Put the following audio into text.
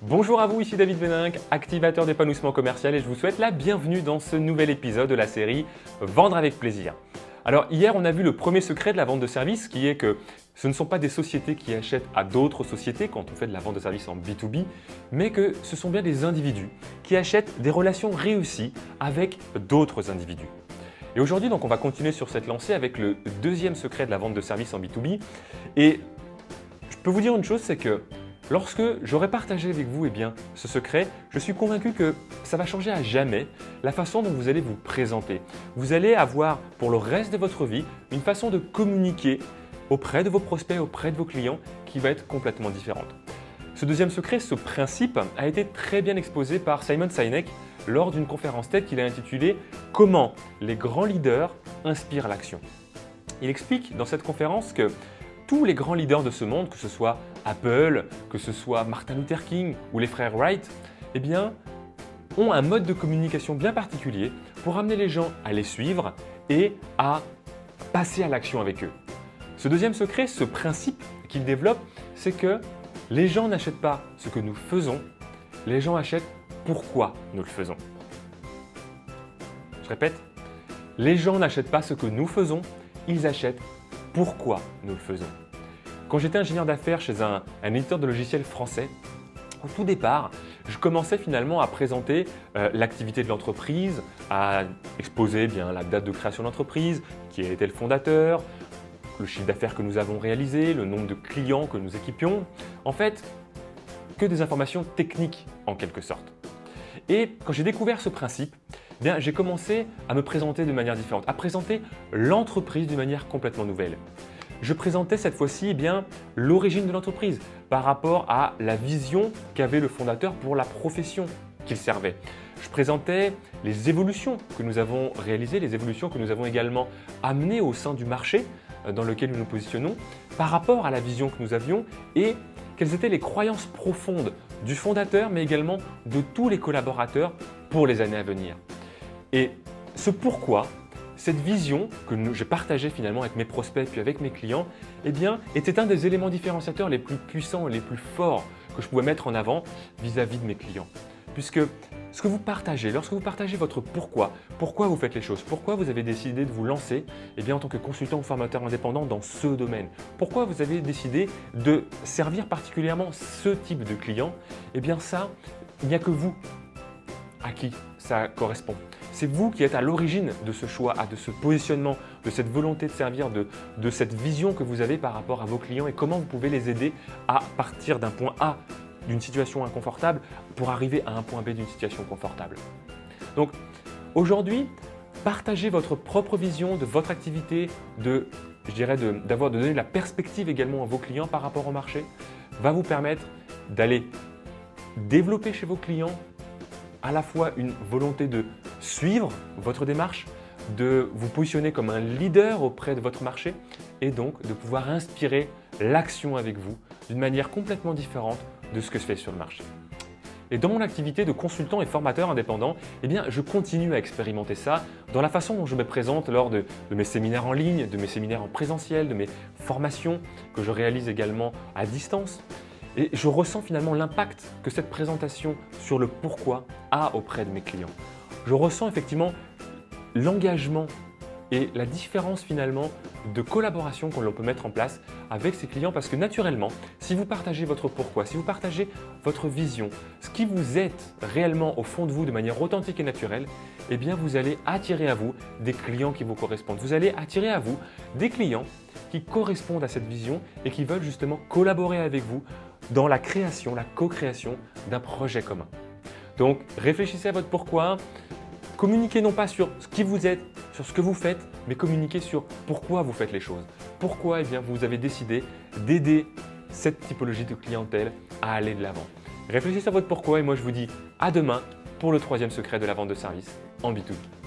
Bonjour à vous, ici David Beninck, activateur d'épanouissement commercial et je vous souhaite la bienvenue dans ce nouvel épisode de la série Vendre avec plaisir. Alors hier, on a vu le premier secret de la vente de services qui est que ce ne sont pas des sociétés qui achètent à d'autres sociétés quand on fait de la vente de services en B2B, mais que ce sont bien des individus qui achètent des relations réussies avec d'autres individus. Et aujourd'hui, donc, on va continuer sur cette lancée avec le deuxième secret de la vente de services en B2B. Et je peux vous dire une chose, c'est que lorsque j'aurai partagé avec vous ce secret, je suis convaincu que ça va changer à jamais la façon dont vous allez vous présenter. Vous allez avoir pour le reste de votre vie une façon de communiquer auprès de vos prospects, auprès de vos clients qui va être complètement différente. Ce deuxième secret, ce principe, a été très bien exposé par Simon Sinek lors d'une conférence TED qu'il a intitulée « Comment les grands leaders inspirent l'action ». Il explique dans cette conférence que tous les grands leaders de ce monde, que ce soit Apple, que ce soit Martin Luther King ou les frères Wright, ont un mode de communication bien particulier pour amener les gens à les suivre et à passer à l'action avec eux. Ce deuxième secret, ce principe qu'il développe, c'est que les gens n'achètent pas ce que nous faisons, les gens achètent pourquoi nous le faisons. Je répète, les gens n'achètent pas ce que nous faisons, ils achètent pourquoi nous le faisons. Quand j'étais ingénieur d'affaires chez un éditeur de logiciels français, au tout départ, je commençais finalement à présenter l'activité de l'entreprise, à exposer la date de création de l'entreprise, qui était le fondateur, le chiffre d'affaires que nous avons réalisé, le nombre de clients que nous équipions. En fait, que des informations techniques en quelque sorte. Et quand j'ai découvert ce principe, j'ai commencé à me présenter de manière différente, à présenter l'entreprise d'une manière complètement nouvelle. Je présentais cette fois-ci l'origine de l'entreprise par rapport à la vision qu'avait le fondateur pour la profession qu'il servait. Je présentais les évolutions que nous avons réalisées, les évolutions que nous avons également amenées au sein du marché dans lequel nous nous positionnons par rapport à la vision que nous avions et quelles étaient les croyances profondes du fondateur mais également de tous les collaborateurs pour les années à venir. Et ce pourquoi, cette vision que j'ai partagée finalement avec mes prospects puis avec mes clients, était un des éléments différenciateurs les plus puissants et les plus forts que je pouvais mettre en avant vis-à-vis de mes clients. Puisque ce que vous partagez, lorsque vous partagez votre pourquoi vous faites les choses, pourquoi vous avez décidé de vous lancer en tant que consultant ou formateur indépendant dans ce domaine, pourquoi vous avez décidé de servir particulièrement ce type de client, ça, il n'y a que vous à qui ça correspond. C'est vous qui êtes à l'origine de ce choix, de ce positionnement, de cette volonté de servir, de cette vision que vous avez par rapport à vos clients et comment vous pouvez les aider à partir d'un point A d'une situation inconfortable pour arriver à un point B d'une situation confortable. Donc aujourd'hui, partagez votre propre vision de votre activité, de donner de la perspective également à vos clients par rapport au marché, va vous permettre d'aller développer chez vos clients à la fois une volonté de suivre votre démarche, de vous positionner comme un leader auprès de votre marché et donc de pouvoir inspirer l'action avec vous d'une manière complètement différente de ce que je fais sur le marché. Et dans mon activité de consultant et formateur indépendant, je continue à expérimenter ça dans la façon dont je me présente lors de mes séminaires en ligne, de mes séminaires en présentiel, de mes formations que je réalise également à distance. Et je ressens finalement l'impact que cette présentation sur le pourquoi a auprès de mes clients. Je ressens effectivement l'engagement et la différence finalement de collaboration que l'on peut mettre en place avec ses clients parce que naturellement, si vous partagez votre pourquoi, si vous partagez votre vision, ce qui vous êtes réellement au fond de vous de manière authentique et naturelle, vous allez attirer à vous des clients qui vous correspondent. Vous allez attirer à vous des clients qui correspondent à cette vision et qui veulent justement collaborer avec vous dans la création, la co-création d'un projet commun. Donc, réfléchissez à votre pourquoi. Communiquez non pas sur ce qui vous êtes, sur ce que vous faites, mais communiquez sur pourquoi vous faites les choses. Pourquoi vous avez décidé d'aider cette typologie de clientèle à aller de l'avant. Réfléchissez à votre pourquoi et moi je vous dis à demain pour le troisième secret de la vente de services en B2B.